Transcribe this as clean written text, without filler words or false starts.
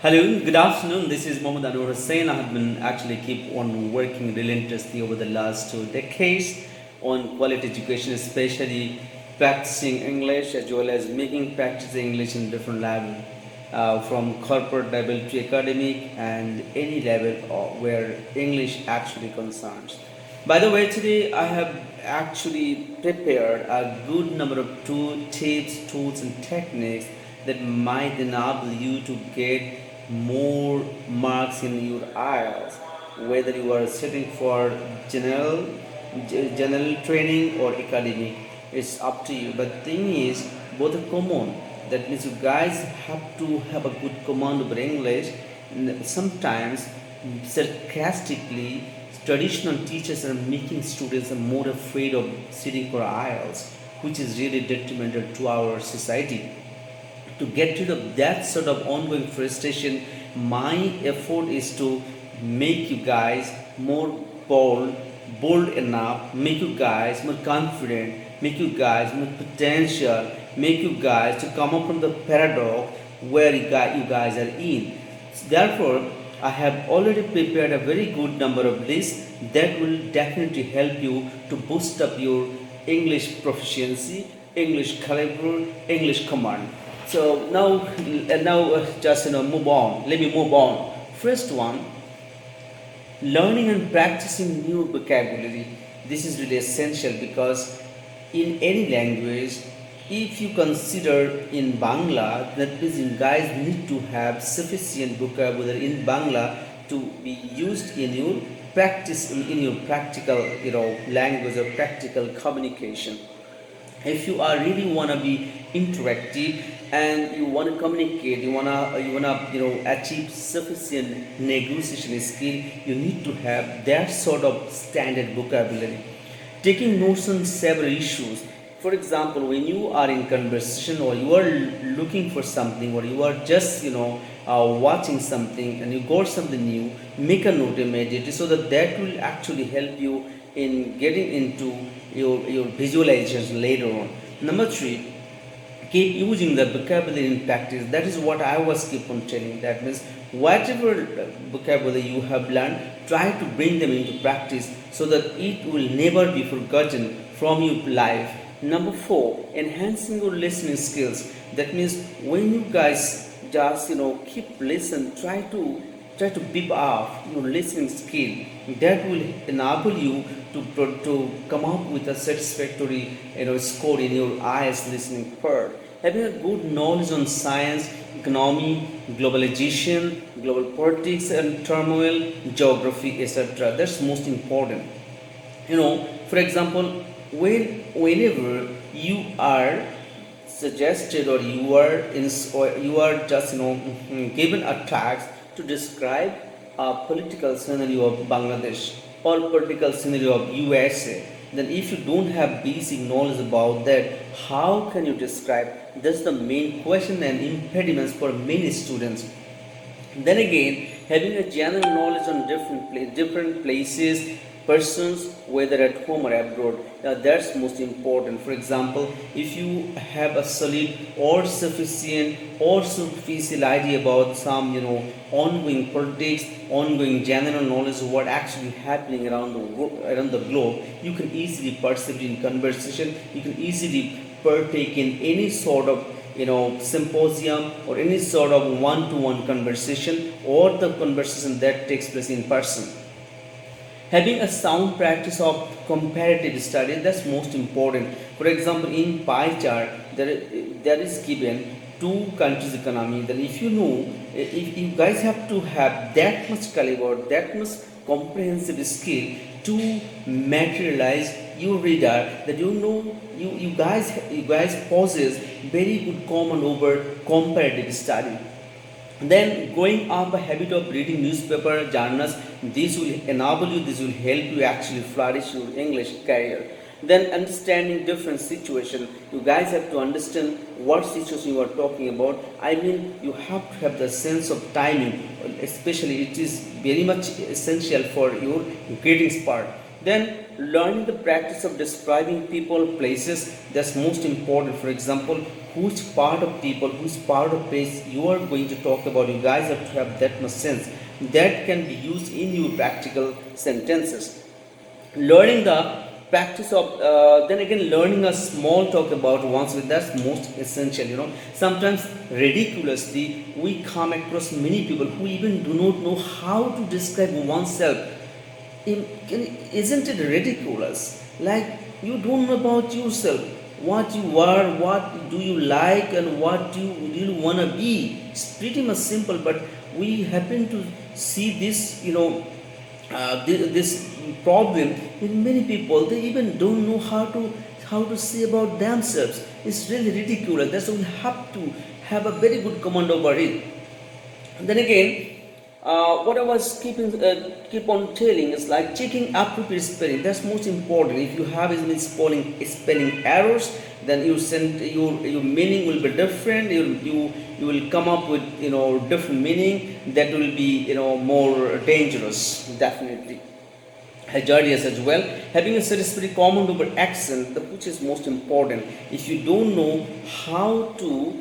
Hello, good afternoon. This is Mohammad Anwar Hussain. I have been actually keep on working relentlessly over the last 2 decades on quality education, especially practicing English as well as making practicing English in different level, from corporate level to academic and any level where English actually concerns. By the way, today I have actually prepared a good number of tips, tools, and techniques that might enable you to get more marks in your IELTS, whether you are sitting for general general training or academic. It's up to you. But thing is, both are common. That means you guys have to have a good command over English. Sometimes, sarcastically, traditional teachers are making students more afraid of sitting for IELTS, which is really detrimental to our society. To get rid of that sort of ongoing frustration, my effort is to make you guys more bold enough, make you guys more confident, make you guys more potential, make you guys to come up from the paradox where you guys are in. Therefore, I have already prepared a very good number of lists that will definitely help you to boost up your English proficiency, English caliber, English command. So now just move on. Let me move on. First one, learning and practicing new vocabulary. This is really essential because in any language, if you consider in Bangla, that means you guys need to have sufficient vocabulary in Bangla to be used in your practice in your practical language or practical communication. If you are really want to be interactive and you want to communicate, you wanna achieve sufficient negotiation skill, you need to have that sort of standard vocabulary. Taking notes on several issues. For example, when you are in conversation or you are looking for something or you are just watching something and you got something new, make a note immediately so that will actually help you in getting into your visualization later on. Number three, keep using the vocabulary in practice. That is what I was keep on telling. That means whatever vocabulary you have learned, try to bring them into practice so that it will never be forgotten from your life. Number four, enhancing your listening skills. That means when you guys just keep listen, try to beef up your listening skill. That will enable you to come up with a satisfactory score in your IELTS listening part. Having a good knowledge on science, economy, globalization, global politics and turmoil, geography, etc. That's most important. For example, whenever you are suggested or you are just given a task to describe a political scenario of Bangladesh or political scenario of USA, then if you don't have basic knowledge about that, how can you describe? That's the main question and impediments for many students. Then again, having a general knowledge on different places, persons, whether at home or abroad, that's most important. For example, if you have a solid or sufficient or superficial idea about some ongoing politics, ongoing general knowledge of what actually happening around the globe, you can easily participate in conversation. You can easily partake in any sort of symposium or any sort of one-to-one conversation or the conversation that takes place in person. Having a sound practice of comparative study, that's most important. For example, in pie chart there is given two countries economy. Then if if you guys have to have that much caliber, that much comprehensive skill to materialize your reader, that you guys possess very good command over comparative study. Then growing up a habit of reading newspaper, journals, this will help you actually flourish your English career. Then understanding different situation. You guys have to understand what situation you are talking about. I mean, you have to have the sense of timing, especially it is very much essential for your greetings part. Then learning the practice of describing people, places, that's most important. For example, which part of people, which part of place you are going to talk about. You guys have to have that much sense that can be used in your practical sentences. Learning the practice of then again learning a small talk about oneself, that's most essential. Sometimes ridiculously we come across many people who even do not know how to describe oneself. Isn't it ridiculous? Like, you don't know about yourself, what you are, what do you like, and what do you really want to be. It's pretty much simple, but we happen to see this, this problem in many people. They even don't know how to say about themselves. It's really ridiculous. That's why we have to have a very good command over it. And then again, what I was keep on telling is like checking appropriate spelling. That's most important. If you have any spelling errors, then your meaning will be different. You will come up with different meaning that will be more dangerous, definitely hazardous as well. Having a satisfactory command over accent, which is most important. If you don't know how to